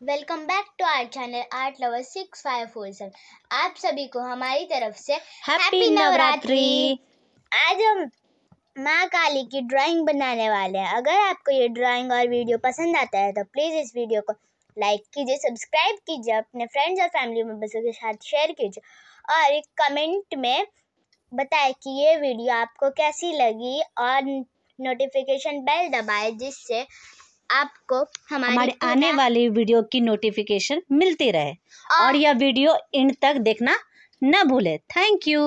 Welcome back to our channel art lover 6547। आप सभी को हमारी तरफ से हैप्पी नवरात्रि। आज हम माँ काली की ड्राइंग बनाने वाले हैं। अगर आपको ये ड्राइंग और वीडियो पसंद आता है तो प्लीज़ इस वीडियो को लाइक कीजिए, सब्सक्राइब कीजिए, अपने फ्रेंड्स और फैमिली मेम्बर्स के साथ शेयर कीजिए और एक कमेंट में बताएं कि ये वीडियो आपको कैसी लगी और नोटिफिकेशन बेल दबाएं जिससे आपको हमारे आने वाली वीडियो की नोटिफिकेशन मिलती रहे और यह वीडियो एंड तक देखना न भूले। Thank you.